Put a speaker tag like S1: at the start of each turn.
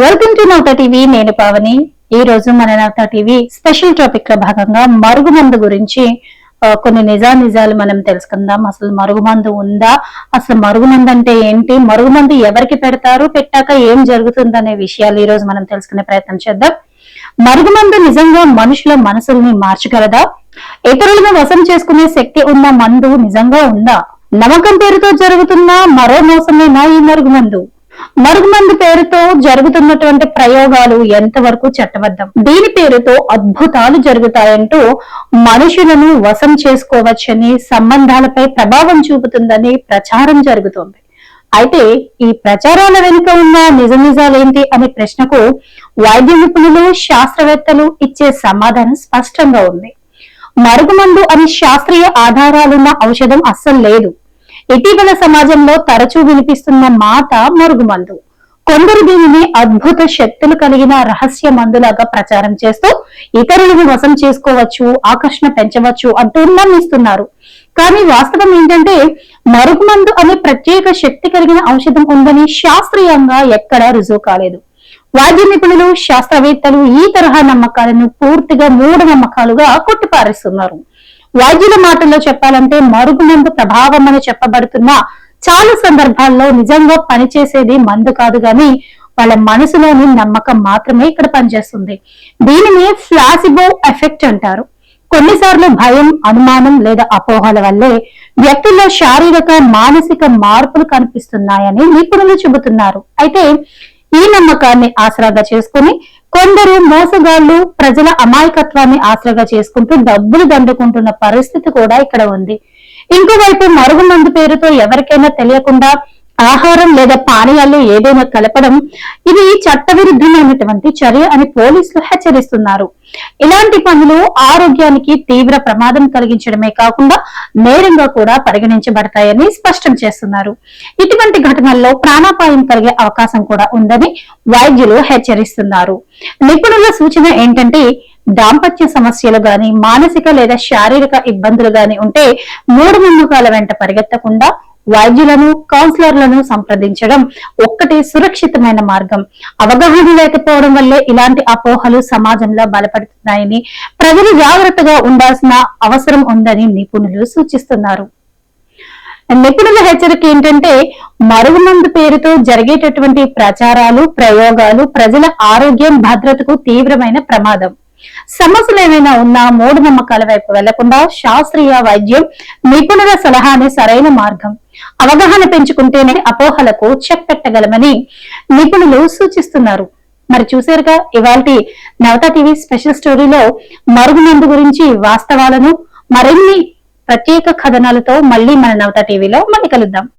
S1: Welcome to Navata TV. నేను పావని. ఈ రోజు మన నవత టీవీ స్పెషల్ టాపిక్ లో భాగంగా మరుగుమందు గురించి కొన్ని నిజాలు మనం తెలుసుకుందాం. అసలు మరుగుమందు ఉందా, అసలు మరుగుమందు అంటే ఏంటి, మరుగుమందు ఎవరికి పెడతారు, పెట్టాక ఏం జరుగుతుందనే విషయాలు ఈ రోజు మనం తెలుసుకునే ప్రయత్నం చేద్దాం. మరుగుమందు నిజంగా మనుషుల మనసుల్ని మార్చగలదా? ఇతరులను వశం చేసుకునే శక్తి ఉన్న మందు నిజంగా ఉందా? నమ్మకం పేరుతో జరుగుతున్న మరో మోసమేనా ఈ మరుగుమందు? మరుగుమందు పేరుతో జరుగుతున్నటువంటి ప్రయోగాలు ఎంతవరకు చట్టబద్ధం? దీని పేరుతో అద్భుతాలు జరుగుతాయంటూ మనుషులను వశం చేసుకోవచ్చని, సంబంధాలపై ప్రభావం చూపుతుందని ప్రచారం జరుగుతోంది. అయితే ఈ ప్రచారాల వెనుక ఉన్న నిజాలేంటి అనే ప్రశ్నకు వైద్య నిపుణులు, శాస్త్రవేత్తలు ఇచ్చే సమాధానం స్పష్టంగా ఉంది. మరుగుమందు అని శాస్త్రీయ ఆధారాలున్న ఔషధం అస్సలు లేదు. ఇటీవల సమాజంలో తరచూ వినిపిస్తున్న మాట మరుగుమందు. కొందరు దీనిని అద్భుత శక్తులు కలిగిన రహస్య మందులాగా ప్రచారం చేస్తూ ఇతరులను వశం చేసుకోవచ్చు, ఆకర్షణ పెంచవచ్చు అంటూ నమ్మిస్తున్నారు. కానీ వాస్తవం ఏంటంటే మరుగుమందు అనే ప్రత్యేక శక్తి కలిగిన ఔషధం ఉందని శాస్త్రీయంగా ఎక్కడా రుజువు కాలేదు. వైద్య నిపుణులు, శాస్త్రవేత్తలు ఈ తరహా నమ్మకాలను పూర్తిగా మూఢనమ్మకాలుగా కొట్టిపారేస్తున్నారు. వైద్యుల మాటల్లో చెప్పాలంటే మరుగుమందు ప్రభావం అని చెప్పబడుతున్న చాలా సందర్భాల్లో నిజంగా పనిచేసేది మందు కాదు గాని వాళ్ళ మనసులోని నమ్మకం మాత్రమే ఇక్కడ పనిచేస్తుంది. దీనిని ప్లాసిబో ఎఫెక్ట్ అంటారు. కొన్నిసార్లు భయం, అనుమానం లేదా అపోహల వల్లే వ్యక్తుల్లో శారీరక, మానసిక మార్పులు కనిపిస్తున్నాయని నిపుణులు చెబుతున్నారు. అయితే ఈ నమ్మకాన్ని ఆసరాగా చేసుకుని కొందరు మోసగాళ్లు ప్రజల అమాయకత్వాన్ని ఆసరాగా చేసుకుంటూ డబ్బులు దండుకుంటున్న పరిస్థితి కూడా ఇక్కడ ఉంది. ఇంకోవైపు మరుగుమందు పేరుతో ఎవరికైనా తెలియకుండా ఆహారం లేదా పానీయాల్లో ఏదైనా కలపడం ఇది చట్టవిరుద్ధమైనటువంటి చర్య అని పోలీసులు హెచ్చరిస్తున్నారు. ఇలాంటి పనులు ఆరోగ్యానికి తీవ్ర ప్రమాదం కలిగించడమే కాకుండా నేరంగా కూడా పరిగణించబడతాయని స్పష్టం చేస్తున్నారు. ఇటువంటి ఘటనల్లో ప్రాణాపాయం కలిగే అవకాశం కూడా ఉందని వైద్యులు హెచ్చరిస్తున్నారు. నిపుణుల సూచన ఏంటంటే దాంపత్య సమస్యలు గాని, మానసిక లేదా శారీరక ఇబ్బందులు గాని ఉంటే మూఢనమ్మకాల వెంట పరిగెత్తకుండా వైద్యులను, కౌన్సిలర్లను సంప్రదించడం ఒక్కటే సురక్షితమైన మార్గం. అవగాహన లేకపోవడం వల్లే ఇలాంటి అపోహలు సమాజంలో బలపడుతున్నాయని, ప్రజలు జాగ్రత్తగా ఉండాల్సిన అవసరం ఉందని నిపుణులు సూచిస్తున్నారు. నిపుణుల హెచ్చరిక ఏంటంటే మరుగుమందు పేరుతో జరిగేటటువంటి ప్రచారాలు, ప్రయోగాలు ప్రజల ఆరోగ్యం, భద్రతకు తీవ్రమైన ప్రమాదం. సమస్యలు ఏమైనా ఉన్నా మూఢనమ్మకాల వైపు వెళ్లకుండా శాస్త్రీయ వైద్యం, నిపుణుల సలహానే సరైన మార్గం. అవగాహన పెంచుకుంటేనే అపోహలకు చెక్ పెట్టగలమని నిపుణులు సూచిస్తున్నారు. మరి చూసారుగా ఇవాల్టి నవత టీవీ స్పెషల్ స్టోరీలో మరుగుమందు గురించి వాస్తవాలను, మరిన్ని ప్రత్యేక కథనాలతో మళ్ళీ మన నవత టీవీలో మళ్ళీ కలుద్దాం.